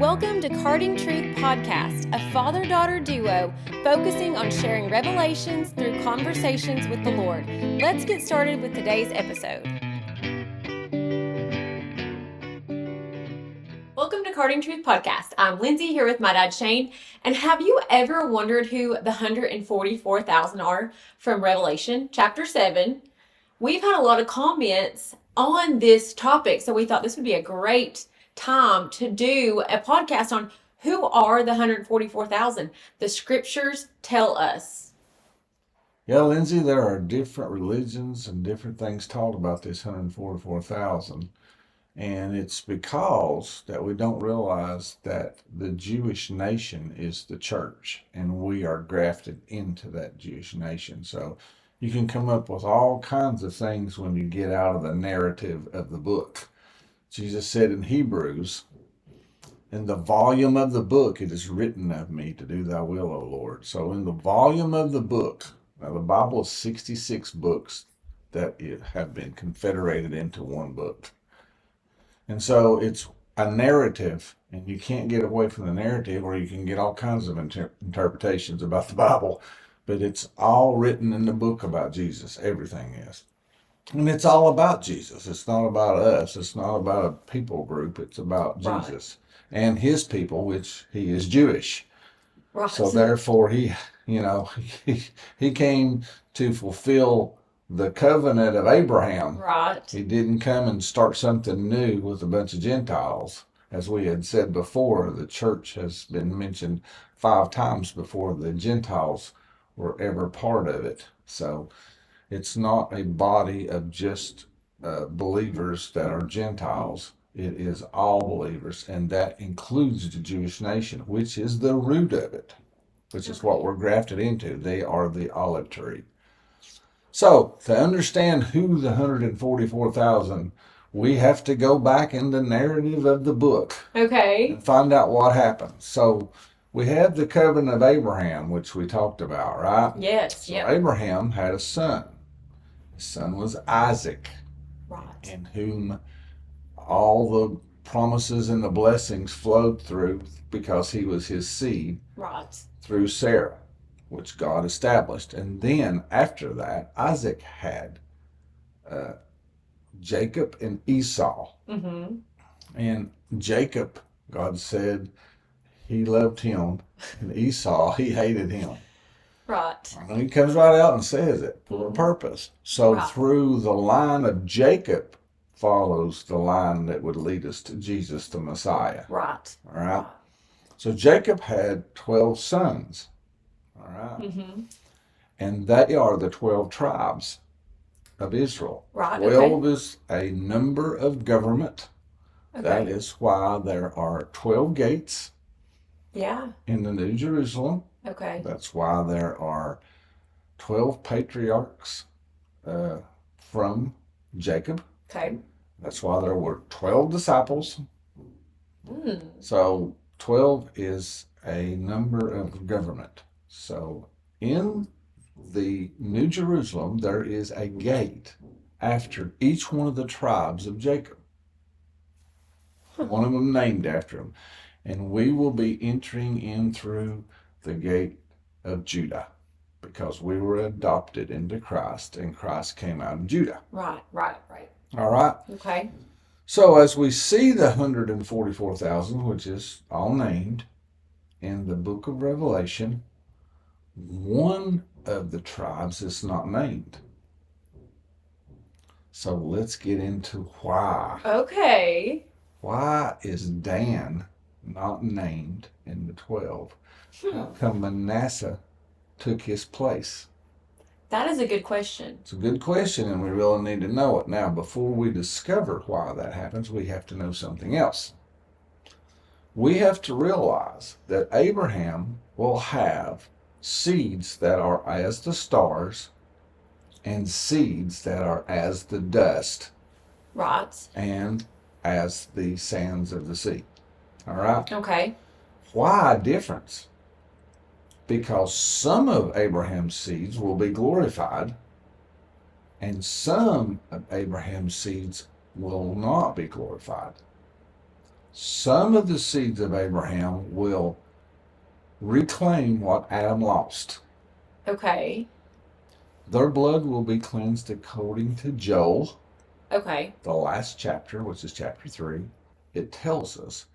Welcome to Carting Truth Podcast, a father-daughter duo focusing on sharing revelations through conversations with the Lord. Let's get started with today's episode. Welcome to Carting Truth Podcast. I'm Lindsay here with my dad Shane. And have you ever wondered who the 144,000 are from Revelation chapter 7? We've had a lot of comments on this topic, so we thought this would be a great time to do a podcast on who are the 144,000. The scriptures tell us. Yeah, Lindsay, there are different religions and different things taught about this 144,000. And it's because that we don't realize that the Jewish nation is the church, and we are grafted into that Jewish nation. So you can come up with all kinds of things when you get out of the narrative of the book. Jesus said in Hebrews, in the volume of the book, it is written of me to do thy will, O Lord. So in the volume of the book, now the Bible is 66 books that have been confederated into one book. And so it's a narrative, and you can't get away from the narrative, or you can get all kinds of interpretations about the Bible, but it's all written in the book about Jesus. Everything is. And it's all about Jesus. It's not about us. It's not about a people group. It's about Jesus and his people, which he is Jewish. Right. So therefore he came to fulfill the covenant of Abraham. Right. He didn't come and start something new with a bunch of Gentiles. As we had said before, the church has been mentioned 5 times before the Gentiles were ever part of it. So it's not a body of just believers that are Gentiles. It is all believers, and that includes the Jewish nation, which is the root of it, which is what we're grafted into. They are the olive tree. So to understand who the 144,000, we have to go back in the narrative of the book. Okay. And find out what happened. So we have the covenant of Abraham, which we talked about, right? Yes. So Abraham had a son. His son was Isaac, Right. in whom all the promises and the blessings flowed through because he was his seed. Right. Through Sarah, which God established. And then after that, Isaac had Jacob and Esau. Mm-hmm. And Jacob, God said he loved him, and Esau, he hated him. Right. And he comes right out and says it for a purpose. So through the line of Jacob follows the line that would lead us to Jesus, the Messiah. Right. All right. So Jacob had 12 sons. All right. Mm-hmm. And they are the 12 tribes of Israel. Right. 12 is a number of government. Okay. That is why there are 12 gates. Yeah. In the New Jerusalem. Okay. That's why there are 12 patriarchs from Jacob. Okay. That's why there were 12 disciples. Mm. So 12 is a number of government. So in the New Jerusalem, there is a gate after each one of the tribes of Jacob. One of them named after him. And we will be entering in through the gate of Judah because we were adopted into Christ, and Christ came out of Judah. Right. All right. Okay. So as we see the 144,000, which is all named in the book of Revelation, one of the tribes is not named. So let's get into why. Okay. Why is Dan not named in the 12? How come Manasseh took his place? That is a good question. It's a good question, and we really need to know it. Now, before we discover why that happens, we have to know something else. We have to realize that Abraham will have seeds that are as the stars and seeds that are as the dust. Right. And as the sands of the sea. All right? Okay. Why a difference? Because some of Abraham's seeds will be glorified, and some of Abraham's seeds will not be glorified. Some of the seeds of Abraham will reclaim what Adam lost. Okay. Their blood will be cleansed according to Joel, Okay. the last chapter, which is chapter 3. It tells us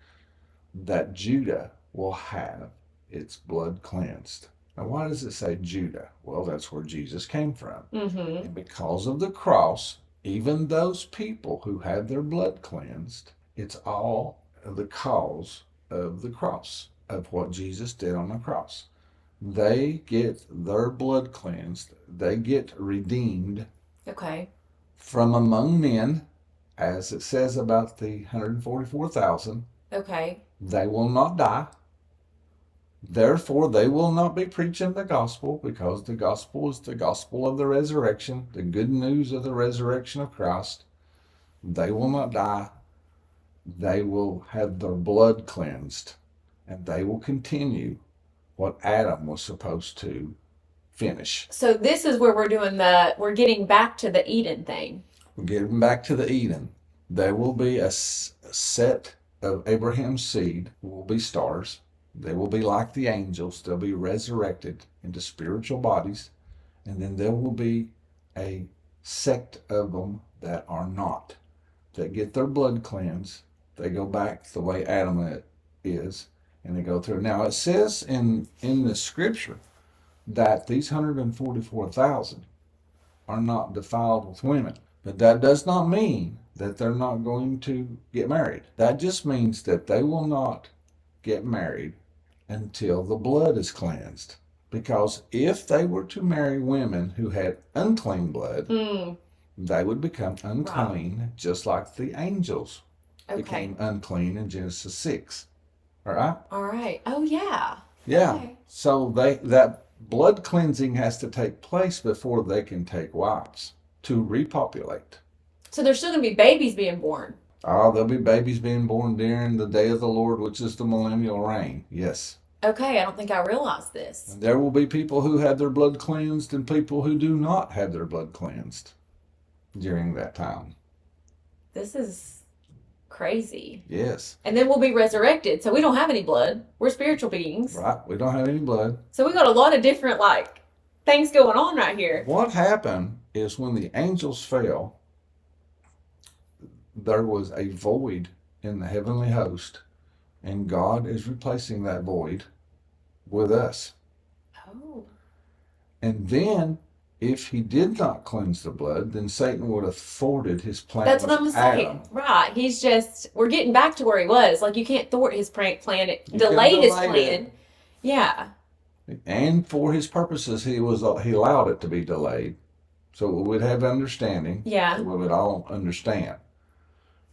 that Judah will have its blood cleansed. Now, why does it say Judah? Well, that's where Jesus came from. Mm-hmm. And because of the cross, even those people who had their blood cleansed, it's all the cause of the cross, of what Jesus did on the cross. They get their blood cleansed, they get redeemed Okay. from among men, as it says about the 144,000. Okay. They will not die. Therefore, they will not be preaching the gospel, because the gospel is the gospel of the resurrection, the good news of the resurrection of Christ. They will not die. They will have their blood cleansed, and they will continue what Adam was supposed to finish. So this is where we're getting back to the Eden thing. We're getting back to the Eden. There will be a set of Abraham's seed, will be stars. They will be like the angels. They'll be resurrected into spiritual bodies. And then there will be a sect of them that are not, that get their blood cleansed. They go back the way Adam is, and they go through. Now, it says in the scripture that these 144,000 are not defiled with women. But that does not mean that they're not going to get married. That just means that they will not get married until the blood is cleansed. Because if they were to marry women who had unclean blood, they would become unclean, just like the angels became unclean in Genesis 6. All right? All right. Oh, yeah. Yeah. Okay. So that blood cleansing has to take place before they can take wives to repopulate. So there's still going to be babies being born. Oh, there'll be babies being born during the day of the Lord, which is the millennial reign. Yes. Okay, I don't think I realized this. And there will be people who have their blood cleansed and people who do not have their blood cleansed during that time. This is crazy. Yes. And then we'll be resurrected. So we don't have any blood. We're spiritual beings. Right. We don't have any blood. So we got a lot of different things going on right here. What happened is when the angels fell, there was a void in the heavenly host, and God is replacing that void with us. Oh. And then, if he did not cleanse the blood, then Satan would have thwarted his plan. That's what I'm with saying. Adam. Right. We're getting back to where he was. Like, you can't thwart his plan. It You delayed can his delay plan. it. Yeah. And for his purposes, he allowed it to be delayed, so we would have understanding. Yeah. So we would all understand.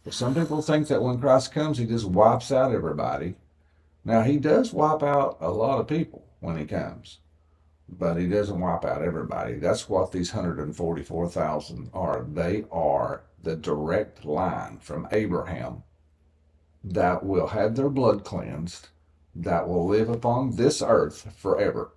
But some people think that when Christ comes, he just wipes out everybody. Now, he does wipe out a lot of people when he comes, but he doesn't wipe out everybody. That's what these 144,000 are. They are the direct line from Abraham that will have their blood cleansed, that will live upon this earth forever.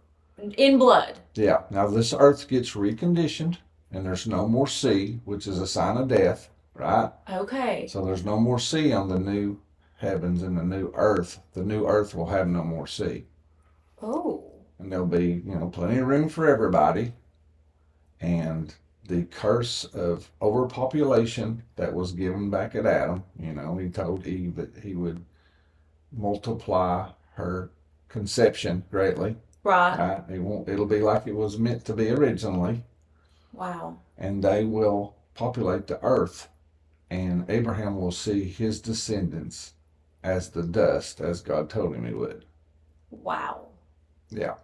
In blood. Yeah. Now, this earth gets reconditioned, and there's no more sea, which is a sign of death, right? Okay. So there's no more sea on the new heavens and the new earth. The new earth will have no more sea. Oh. And there'll be, plenty of room for everybody. And the curse of overpopulation that was given back at Adam, he told Eve that he would multiply her conception greatly. Right. It'll be like it was meant to be originally. Wow. And they will populate the earth. And Abraham will see his descendants as the dust, as God told him he would. Wow. Yeah.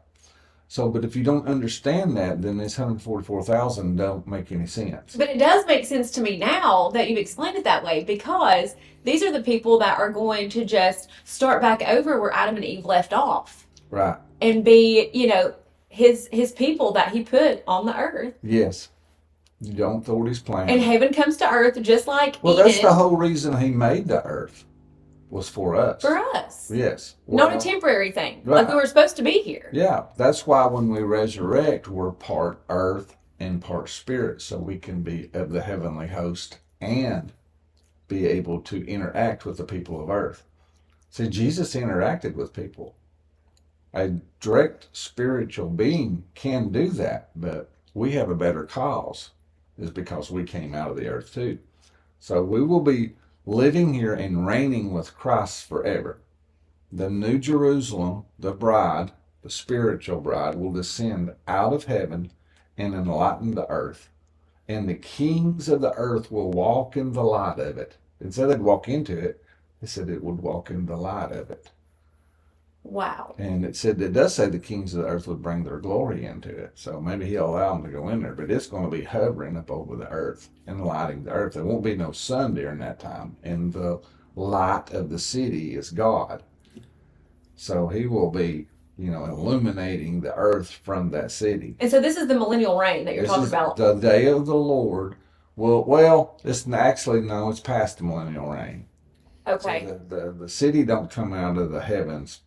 So, but if you don't understand that, then this 144,000 don't make any sense. But it does make sense to me now that you've explained it that way, because these are the people that are going to just start back over where Adam and Eve left off. Right. And be, his people that he put on the earth. Yes. You don't thwart his plan. And heaven comes to earth just like Well, Eden. that's the whole reason he made the earth, was for us. For us. Yes. Not a temporary thing. Right. Like we were supposed to be here. Yeah. That's why when we resurrect, we're part earth and part spirit, so we can be of the heavenly host and be able to interact with the people of earth. See, Jesus interacted with people. A direct spiritual being can do that, but we have a better cause, is because we came out of the earth too. So we will be living here and reigning with Christ forever. The New Jerusalem, the bride, the spiritual bride, will descend out of heaven and enlighten the earth. And the kings of the earth will walk in the light of it. It said they'd walk into it. It said it would walk in the light of it. Wow. And it does say the kings of the earth would bring their glory into it. So maybe he'll allow them to go in there, but it's going to be hovering up over the earth and lighting the earth. There won't be no sun during that time. And the light of the city is God. So he will be, illuminating the earth from that city. And so this is the millennial reign that you're This talking is about. the day of the Lord. Well, it's actually, no, it's past the millennial reign. Okay. So the city don't come out of the heavens.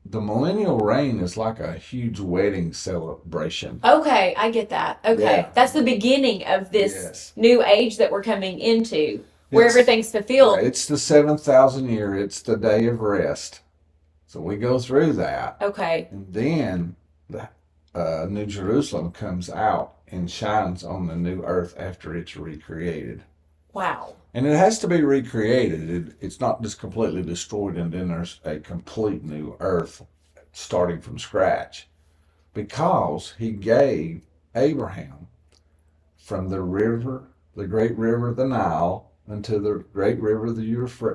The millennial reign is like a huge wedding celebration. Okay, I get that. Okay. Yeah. That's the beginning of this Yes. new age that we're coming into, where It's- everything's fulfilled. It's the 7,000 year. It's the day of rest. So we go through that. Okay. And then the New Jerusalem comes out and shines on the new earth after it's recreated. Wow. And it has to be recreated. It's not just completely destroyed and then there's a complete new earth starting from scratch. Because he gave Abraham from the river, the great river, the Nile, unto the great river, the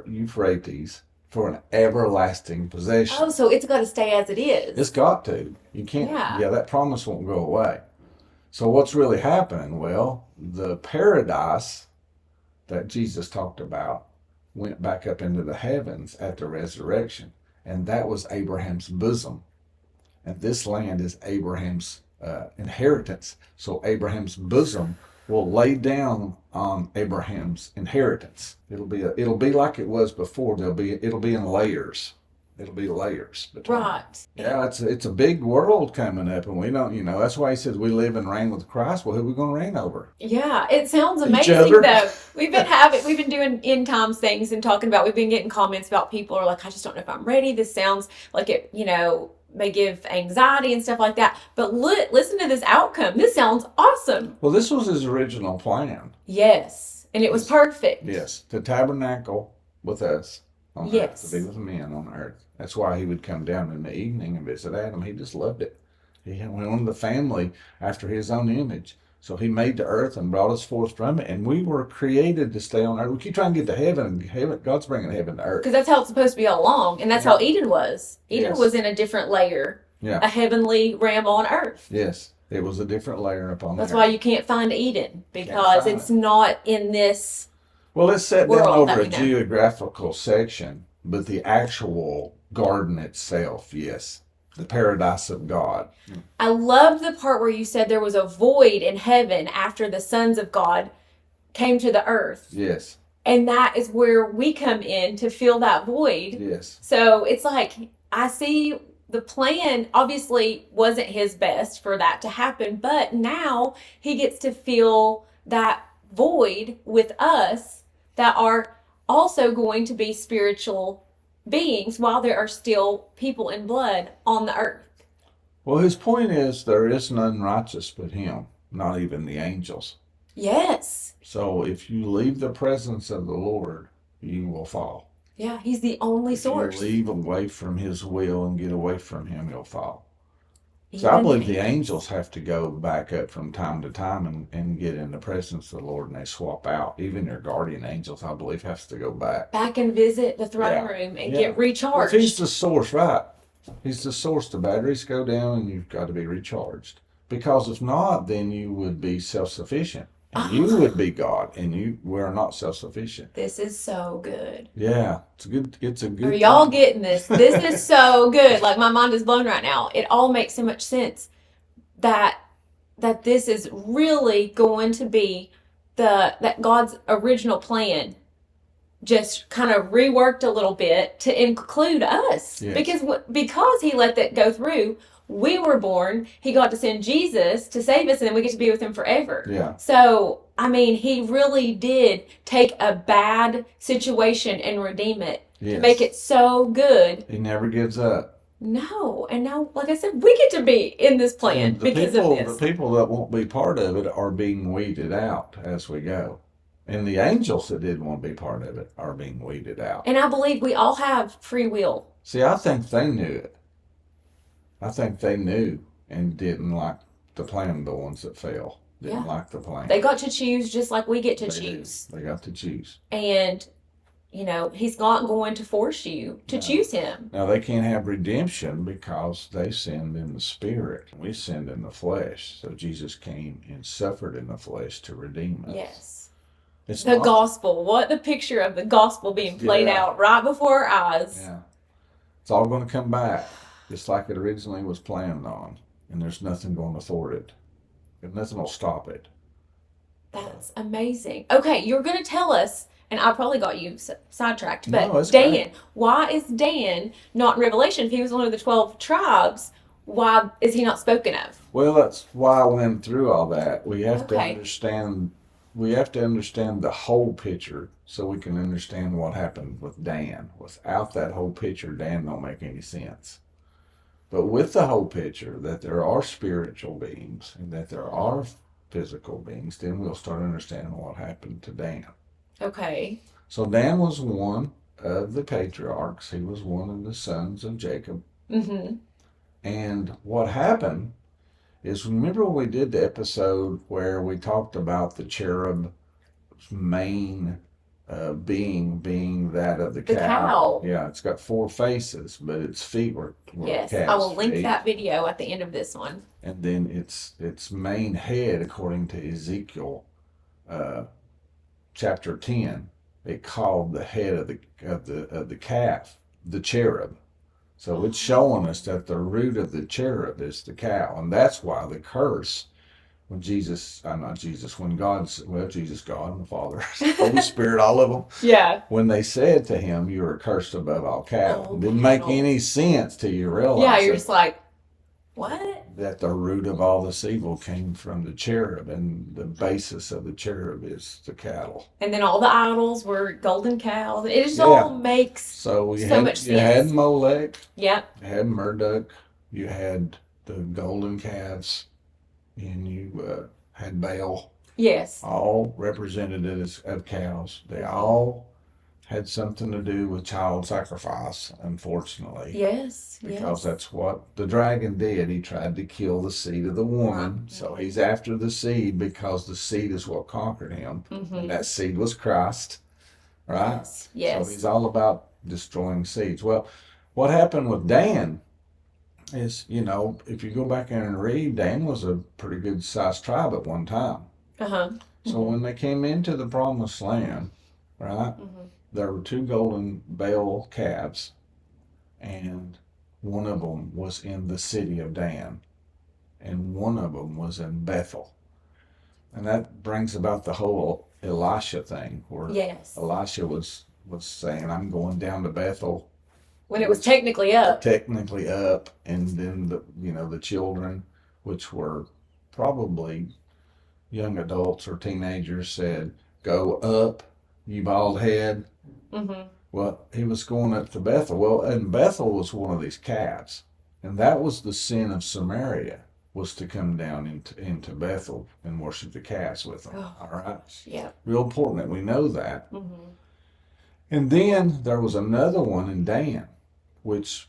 Euphrates, for an everlasting possession. Oh, so it's got to stay as it is. It's got to. You can't, Yeah. that promise won't go away. So what's really happening? Well, the paradise that Jesus talked about went back up into the heavens at the resurrection. And that was Abraham's bosom. And this land is Abraham's inheritance. So Abraham's bosom will lay down on Abraham's inheritance. It'll be like it was before. It'll be in layers. It'll be layers. Right. Yeah, it's a big world coming up, and we don't, that's why he says we live and reign with Christ. Well, who are we going to reign over? Yeah, it sounds Each amazing other. though. We've been doing end times things and talking about, we've been getting comments about people are like, I just don't know if I'm ready. This sounds like it, may give anxiety and stuff like that. But listen to this outcome. This sounds awesome. Well, this was his original plan. Yes. And it was perfect. Yes, to tabernacle with us on Yes. earth, to be with men on earth. That's why he would come down in the evening and visit Adam. He just loved it. He wanted the family after his own image. So he made the earth and brought us forth from it. And we were created to stay on earth. We keep trying to get to heaven, and God's bringing heaven to earth. Because that's how it's supposed to be all along. And that's how Eden was. Eden Yes. was in a different layer, Yeah. a heavenly realm on earth. Yes. It was a different layer upon the That's earth. why you can't find Eden, because find it's not in this. Well, it's set down world that over we a know. geographical section, but the actual garden itself, yes. The paradise of God. I loved the part where you said there was a void in heaven after the sons of God came to the earth. Yes. And that is where we come in to fill that void. Yes. So it's like, I see the plan obviously wasn't his best for that to happen, but now he gets to fill that void with us that are also going to be spiritual beings while there are still people in blood on the earth. Well, his point is there is none righteous but him, not even the angels. Yes. So if you leave the presence of the Lord, you will fall. Yeah, he's the only If source. you leave away from his will and get away from him, you'll fall. So I Even believe the angels have to go back up from time to time and get in the presence of the Lord, and they swap out. Even their guardian angels, I believe, has to go back. back and visit the throne Yeah. room and Yeah. get Well, if recharged. he's the source, right? He's the source. The batteries go down and you've got to be recharged. Because if not, then you would be self-sufficient. And you would be God, and we're not self-sufficient. This is so good. Yeah, it's a good Are y'all thing. getting this? This is so good. Like, my mind is blown right now. It all makes so much sense that this is really going to be that God's original plan just kind of reworked a little bit to include us. Yes. Because he let that go through, we were born, he got to send Jesus to save us, and then we get to be with him forever. Yeah. So, I mean, he really did take a bad situation and redeem it to make Yes. it so good. He never gives up. No, and now, like I said, we get to be in this plan And because of the this. people that won't be part of it are being weeded out as we go. And the angels that didn't want to be part of it are being weeded out. And I believe we all have free will. See, I think they knew it. I think they knew and didn't like the plan, the ones that fell. Didn't Yeah. like the plan. They got to choose just like we get to They do. choose. They got to choose. And, he's not going to force you to No. choose him. Now they can't have redemption because they sinned in the spirit. We sinned in the flesh. So Jesus came and suffered in the flesh to redeem us. Yes. It's The not, gospel. What the picture of the gospel being played Yeah. out right before our eyes. yeah. It's all going to come back just like it originally was planned on. And there's nothing going to thwart it. And nothing will stop it. That's amazing. Okay, you're going to tell us, and I probably got you sidetracked, No, but it's Dan, great. why is Dan not in Revelation? If he was one of the 12 tribes, why is he not spoken of? Well, that's why I went through all that. Okay. We have to understand the whole picture so we can understand what happened with Dan. Without that whole picture, Dan don't make any sense. But with the whole picture that there are spiritual beings and that there are physical beings, then we'll start understanding what happened to Dan. Okay. So Dan was one of the patriarchs. He was one of the sons of Jacob. Mm-hmm. And what happened is, remember when we did the episode where we talked about the cherub's main being that of the The cow? cow. Yeah, it's got 4 faces, but its feet were Yes, cat's I will link feet. that video at the end of this one. And then its main head, according to Ezekiel uh, chapter 10, it called the head of the calf the cherub. So it's showing us that the root of the cherub is the cow, and that's why the curse when Jesus, not Jesus, when God's, well, Jesus, God, and the Father, Holy Spirit, all of them, Yeah. when they said to him, "You are cursed above all cattle," Oh, didn't make cattle. any sense till you Yeah, realize you're that, just like, what? that the root of all this evil came from the cherub, and the basis of the cherub is the cattle. And then all the idols were golden cows. It just Yeah. all makes So much you had sense. Molech, Yep. you had Marduk, you had the golden calves, and you had Baal, Yes. all representatives of cows. They all had something to do with child sacrifice, unfortunately. Yes. Because Yes. that's what the dragon did. He tried to kill the seed of the woman. Right. So he's after the seed because the seed is what conquered him. Mm-hmm. And that seed was Christ, right? Yes. Yes. So he's all about destroying seeds. Well, what happened with Dan is, if you go back in and read, Dan was a pretty good sized tribe at one time. Uh-huh. So when they came into the promised land, right, Mm-hmm. there were 2 golden Baal calves, and one of them was in the city of Dan, and one of them was in Bethel. And that brings about the whole Elisha thing, where Yes. Elisha was saying, "I'm going down to Bethel," When it was technically up. technically up, and then the children, which were probably young adults or teenagers, said, "Go up, you bald head." Mm-hmm. Well, he was going up to Bethel. Well, and Bethel was one of these calves, and that was the sin of Samaria, was to come down into Bethel and worship the calves with them. Oh. All right, Yeah. real important that we know that. Mm-hmm. And then there was another one in Dan, which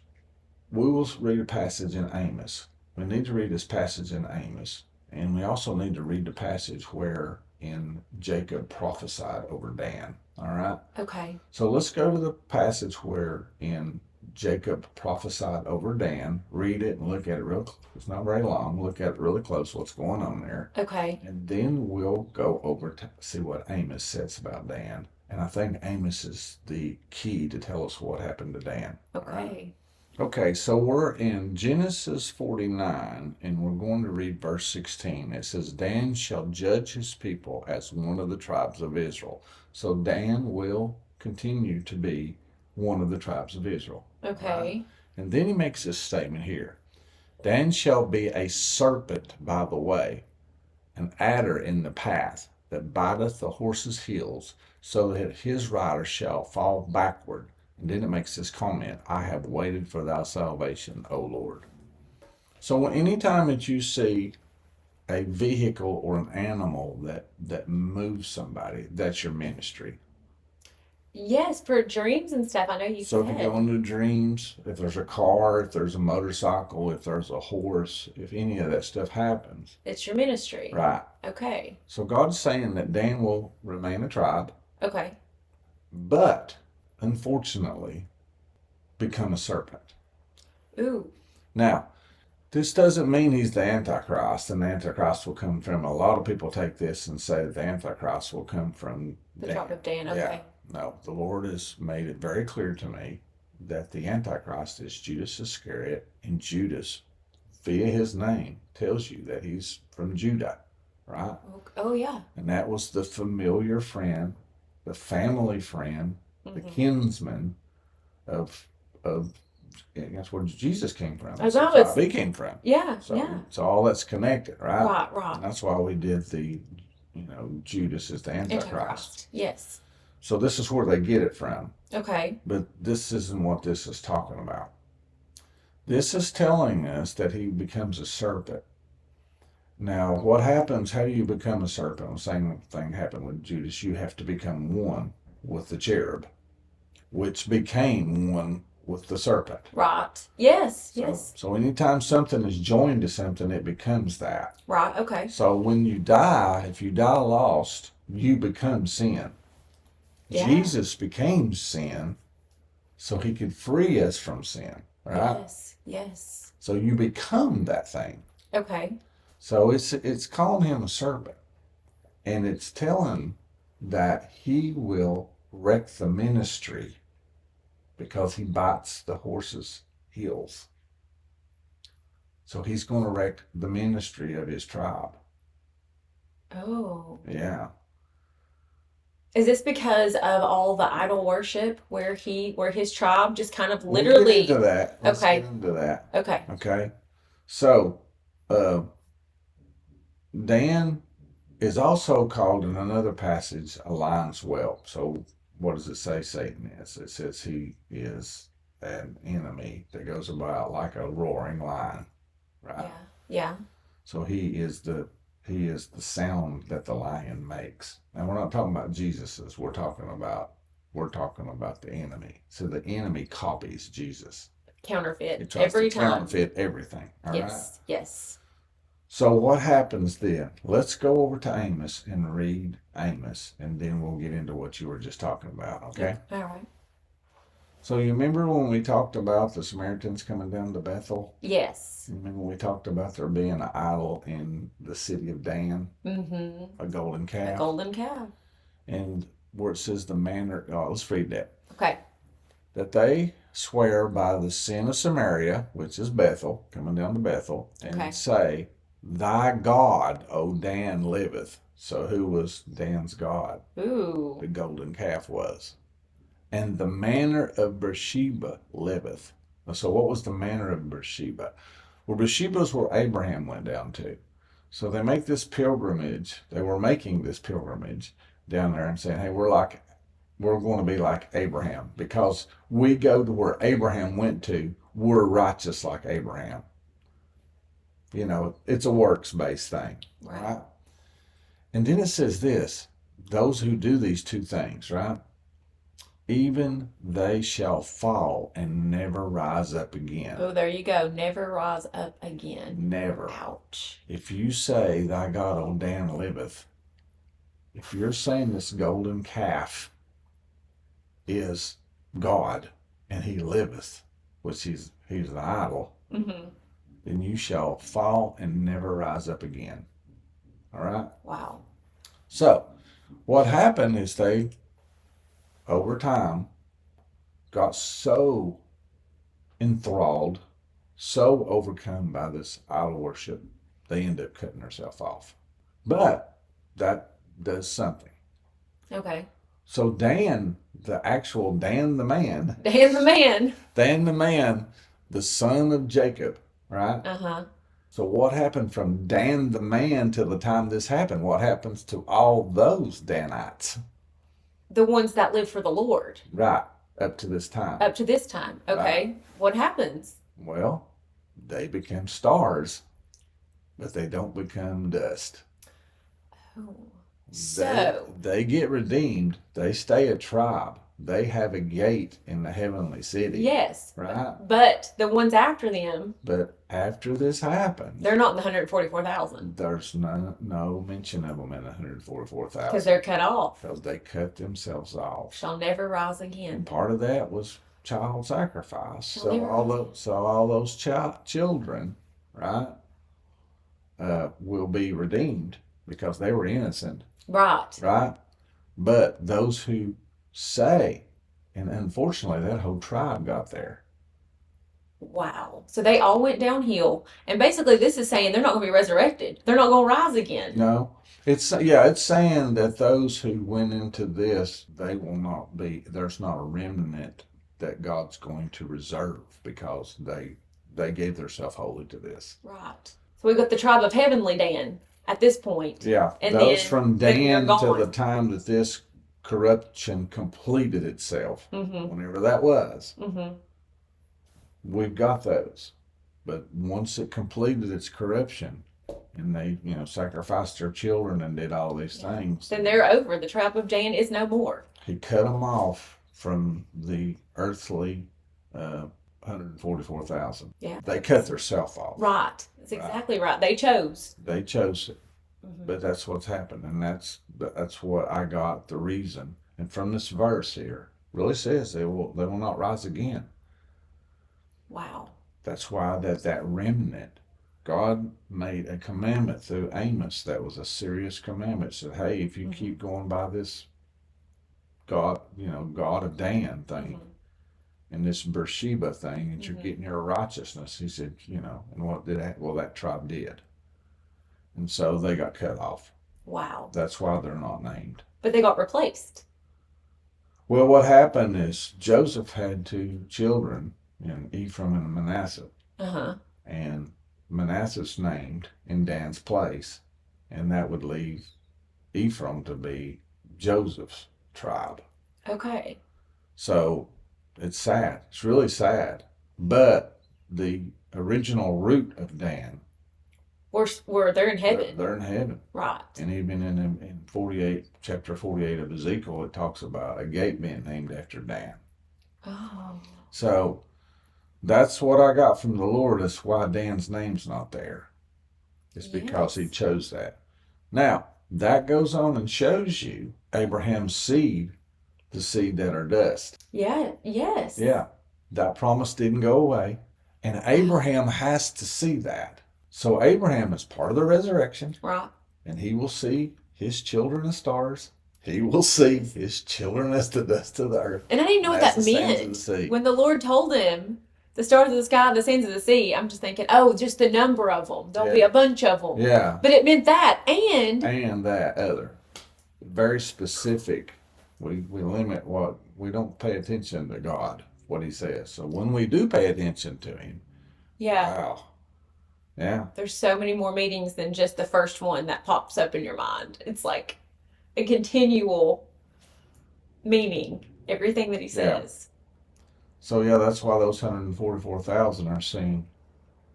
we will read a passage in Amos. We need to read this passage in Amos, and we also need to read the passage where in Jacob prophesied over Dan. All right. Okay. So let's go to the passage where in Jacob prophesied over Dan. Read it and look at it real close. It's not very long. Look at it really close, what's going on there. Okay. And then we'll go over to see what Amos says about Dan. And I think Amos is the key to tell us what happened to Dan. All right? Okay. Okay, so we're in Genesis 49, and we're going to read verse 16. It says, Dan shall judge his people as one of the tribes of Israel. So Dan will continue to be one of the tribes of Israel. Okay. And then he makes this statement here. Dan shall be a serpent by the way, an adder in the path, that biteth the horse's heels, so that his rider shall fall backward. And then it makes this comment, I have waited for thy salvation, O Lord. So anytime that you see a vehicle or an animal that moves somebody, that's your ministry. Yes, for dreams and stuff. I know you So if you go said. into dreams, if there's a car, if there's a motorcycle, if there's a horse, if any of that stuff happens, It's your ministry. right? Okay. So God's saying that Dan will remain a tribe, Okay. but unfortunately become a serpent. Ooh, Now, this doesn't mean he's the Antichrist, and the Antichrist will come from. A lot of people take this and say that the Antichrist will come from the Dan. tribe of Dan. Yeah. Okay. No, the Lord has made it very clear to me that the Antichrist is Judas Iscariot, and Judas, via his name, tells you that he's from Judah, right? Oh, yeah. And that was the familiar friend, the family friend, the Mhm. kinsman of and that's where Jesus came from. I That's the know, tribe it's he came from. yeah, So yeah. so all that's connected, right? Right, And right. that's why we did the, Judas is the Antichrist. Antichrist. Yes. So this is where they get it from. Okay. But this isn't what this is talking about. This is telling us that he becomes a serpent. Now, what happens? How do you become a serpent? The same thing happened with Judas. You have to become one with the cherub, which became one with the serpent. Right. Yes, So, yes. so anytime something is joined to something, it becomes that. Right, okay. So when you die, if you die lost, you become sin. Yeah. Jesus became sin so he could free us from sin, right? Yes, yes. So you become that thing. Okay. So it's calling him a serpent, and it's telling that he will wreck the ministry because he bites the horse's heels. So he's going to wreck the ministry of his tribe. Oh. Yeah. Is this because of all the idol worship where his tribe just kind of We'll get literally into that. Let's Okay. get into that. Okay. Okay. So, Dan is also called in another passage a lion's whelp. So, what does it say Satan is? It says he is an enemy that goes about like a roaring lion, right? Yeah. So he is the sound that the lion makes. And we're not talking about Jesus's. We're talking about the enemy. So the enemy copies Jesus. Counterfeit It tries every to time. counterfeit everything. All right. Yes. Yes. So what happens then? Let's go over to Amos and read Amos, and then we'll get into what you were just talking about, okay? All right. So you remember when we talked about the Samaritans coming down to Bethel? Yes. You remember when we talked about there being an idol in the city of Dan, Mm-hmm. a golden A calf, golden calf. and where it says the manner, let's read that. Okay. That they swear by the sin of Samaria, which is Bethel, coming down to Bethel, and Okay. say, Thy God, O Dan, liveth. So who was Dan's God? Ooh. The golden calf was. And the manor of Beersheba liveth. So what was the manor of Beersheba? Well, Beersheba is where Abraham went down to. So they make this pilgrimage. They were making this pilgrimage down there and saying, hey, we're going to be like Abraham because we go to where Abraham went to. We're righteous like Abraham. It's a works-based thing, right? And then it says this, those who do these two things, right? Even they shall fall and never rise up again. Oh, there you go. Never rise up again. Never. Ouch. If you say, Thy God, O Dan, liveth, if you're saying this golden calf is God and he liveth, which he's an idol, Mm-hmm. then you shall fall and never rise up again. All right? Wow. So, what happened is they, over time, got so enthralled, so overcome by this idol worship, they end up cutting themselves off. But that does something. Okay. So Dan, the actual Dan the man, Dan the man. The son of Jacob, right? Uh-huh. So what happened from Dan the man till the time this happened? What happens to all those Danites? The ones that live for the Lord. Right. up to this time. Up to this time. Okay. What happens? Well, they become stars, but they don't become dust. Oh. They, So, they get redeemed. They stay a tribe. They have a gate in the heavenly city, yes. right? But the ones after them, But after this happens, they're not in the 144,000 there's no mention of them in the because 144,000 they're cut off. because they cut themselves off. Shall never rise And again. part of that was child sacrifice. Shall So never rise all those children, right, will be redeemed because they were innocent, Right. right? But those who say, and unfortunately, that whole tribe got there. Wow. So they all went downhill. And basically, this is saying they're not going to be resurrected. They're not going to rise again. No, it's saying that those who went into this, they will not be. There's not a remnant that God's going to reserve because they gave themselves wholly to this. Right. So we've got the tribe of Heavenly Dan at this point. Yeah, And those then from then they're Dan to gone. the time that this corruption completed itself, Mm-hmm. whenever that was, Mm-hmm. we've got those. But once it completed its corruption, and they, sacrificed their children and did all these things, Then they're over. The tribe of Dan is no more. he cut them off from the earthly 144,000. Yeah. They cut themselves off. Right. That's exactly right. They chose. They chose it. Mm-hmm. But that's what's happened, and that's what I got the reason. And from this verse here, really says they will not rise again. Wow. That's why that remnant, God made a commandment through Amos that was a serious commandment. Said, hey, if you keep going by this God of Dan thing, and this Beersheba thing, and you're getting your righteousness, he said, and what did that? Well, that tribe did. And so they got cut off. Wow. That's why they're not named. But they got replaced. Well, what happened is Joseph had two children, Ephraim and Manasseh. Uh-huh. And Manasseh's named in Dan's place, and that would leave Ephraim to be Joseph's tribe. Okay. So it's sad. It's really sad. But the original root of Dan, They're in heaven. they're in heaven. Right. And even in chapter 48 of Ezekiel, it talks about a gate being named after Dan. Oh. So that's what I got from the Lord. That's why Dan's name's not there. It's because he chose that. Now, that goes on and shows you Abraham's seed, the seed that are dust. Yeah. Yes. Yeah. That promise didn't go away. And Abraham has to see that. So Abraham is part of the resurrection. Right. And he will see his children as stars. He will see his children as the dust of the earth. And I didn't know what As that the sands of meant. the sea. When the Lord told him, the stars of the sky, the sands of the sea, I'm just thinking, oh, just the number of them. There'll be Yeah. a bunch of them. Yeah. But it meant that. And That other. Very specific. We limit we don't pay attention to God, what he says. So when we do pay attention to him, yeah, wow. Yeah. there's so many more meanings than just the first one that pops up in your mind. It's like a continual meaning, everything that he says. So yeah, that's why those 144,000 are seen,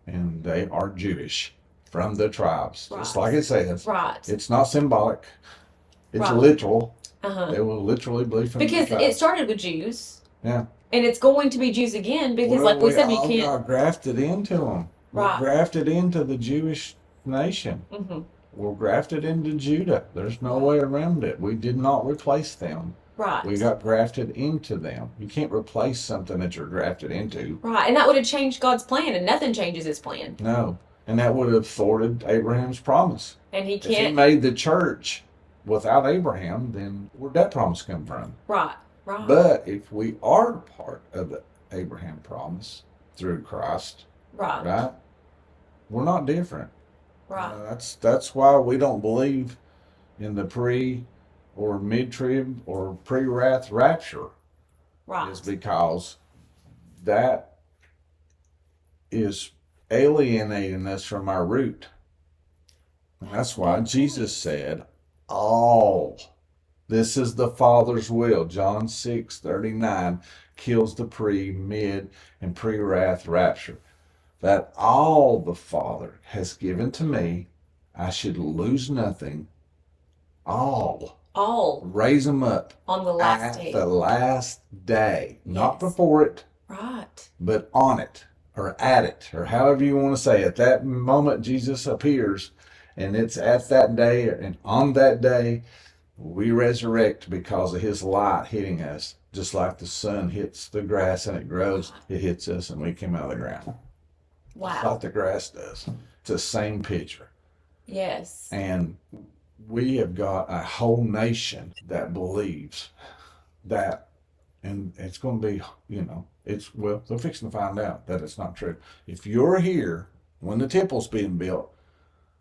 and they are Jewish from the tribes, just Right. like it says. Right. It's not symbolic. It's Right. literal. Uh-huh. They will literally be from Because the it tribes. started with Jews. Yeah. And it's going to be Jews again because, Well, like we said, you all can't. got grafted into them. Right. We're grafted into the Jewish nation. Mm-hmm. We're grafted into Judah. There's no way around it. We did not replace them. Right. We got grafted into them. You can't replace something that you're grafted into. Right. And that would have changed God's plan, and nothing changes his plan. No. And that would have thwarted Abraham's promise. And he If he can't. made the church without Abraham, then where'd that promise come from? Right. Right. But if we are part of the Abraham promise through Christ, right. right? We're not different. Right. That's why we don't believe in the pre or mid-trib or pre-wrath rapture. Right. Is because that is alienating us from our root. And that's why Jesus said, all This is the Father's will. John 6:39 kills the pre, mid, and pre-wrath rapture. That all the Father has given to me, I should lose nothing. All. All Raise them up on the last at day. the last day. Not Yes. before it, Right. but on it, or at it, or however you want to say it. That moment Jesus appears, and it's at that day, and on that day, we resurrect because of his light hitting us. Just like the sun hits the grass and it grows, it hits us and we come out of the ground. Just Wow. like the grass does. It's the same picture. Yes. And we have got a whole nation that believes that, and it's going to be, well, they're fixing to find out that it's not true. If you're here when the temple's being built,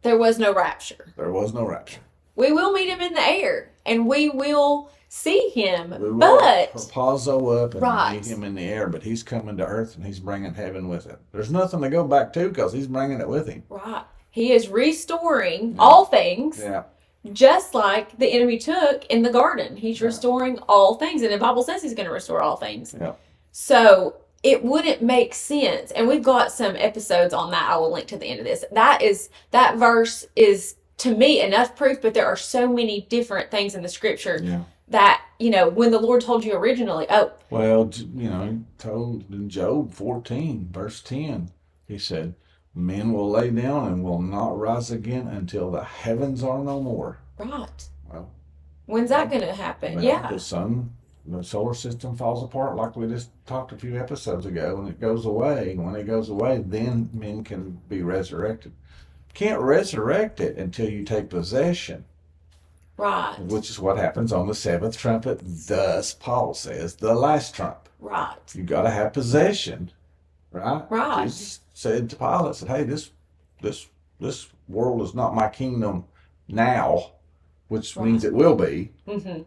There was no rapture. there was no rapture. We will meet him in the air and we will see him. We will But propazo up and Right. meet him in the air, but he's coming to earth and he's bringing heaven with him. There's nothing to go back to because he's bringing it with him. right. He is restoring all things, Yeah, just like the enemy took in the garden. He's Right. restoring all things. And the Bible says he's going to restore all things. yeah. So it wouldn't make sense. And we've got some episodes on that. I will link to the end of this. That verse is, to me, enough proof, but there are so many different things in the scripture Yeah. that, when the Lord told you originally, Well, he told in Job 14, verse 10, he said, men will lay down and will not rise again until the heavens are no more. right. Well, When's that going to happen? well, Yeah. the solar system falls apart like we just talked a few episodes ago, and it goes away. And when it goes away, then men can be resurrected. Can't resurrect it until you take possession, Right. which is what happens on the seventh trumpet. Thus, Paul says, the last trump. Right. You got to have possession, right? Right. Jesus said to Pilate, said, "Hey, this world is not my kingdom now," which means it will be. Mm-hmm.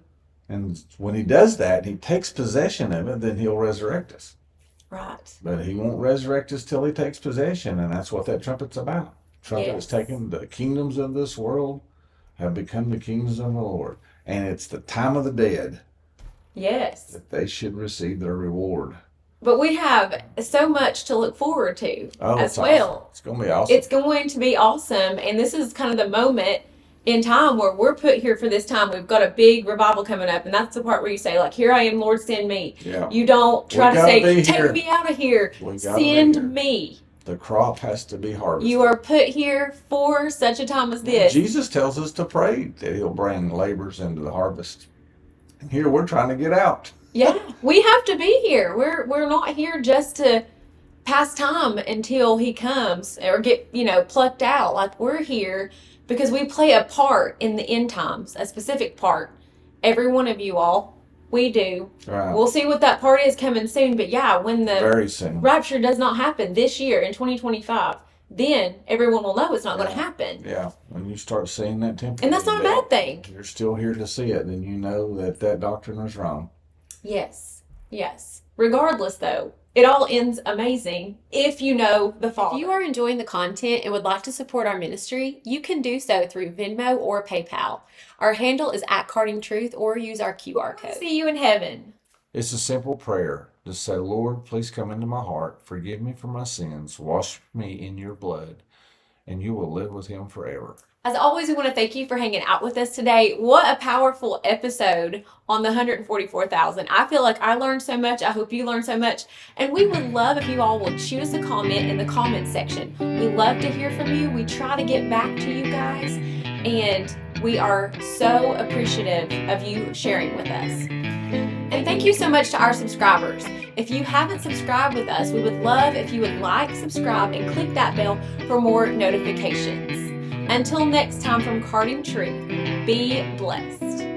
And when he does that, he takes possession of it, then he'll resurrect us. Right. But he won't resurrect us till he takes possession, and that's what that trumpet's about. Trumpet Yes. is taking the kingdoms of this world have become the kingdoms of the Lord, and it's the time of the dead Yes. that they should receive their reward. But we have so much to look forward to as it's well. awesome. It's going to be awesome. It's going to be awesome. And this is kind of the moment in time where we're put here for this time. We've got a big revival coming up. And that's the part where you say, like, here I am, Lord, send me. Yeah. You don't try to gotta say, be take here. me out of here. We gotta be here. Send me. The crop has to be harvested. You are put here for such a time as this. Jesus tells us to pray that he'll bring laborers into the harvest. And here we're trying to get out. Yeah, we have to be here. We're not here just to pass time until he comes or get, plucked out. Like, we're here because we play a part in the end times, a specific part. Every one of you all, we do. Right. We'll see what that part is coming soon. But yeah, when the Very soon. rapture does not happen this year in 2025, then everyone will know it's not going to happen. Yeah. When you start seeing that temple, And that's not a bad thing. You're still here to see it, then you know that doctrine was wrong. Yes, yes. Regardless, though, it all ends amazing if you know the Father. If you are enjoying the content and would like to support our ministry, you can do so through Venmo or PayPal. Our handle is @CardingTruth, or use our QR code. See you in heaven. It's a simple prayer. Just say, Lord, please come into my heart, forgive me for my sins, wash me in your blood, and you will live with him forever. As always, we want to thank you for hanging out with us today. What a powerful episode on the 144,000. I feel like I learned so much. I hope you learned so much. And we would love if you all would shoot us a comment in the comment section. We love to hear from you. We try to get back to you guys. And we are so appreciative of you sharing with us. And thank you so much to our subscribers. If you haven't subscribed with us, we would love if you would like, subscribe, and click that bell for more notifications. Until next time from Carding Truth, be blessed.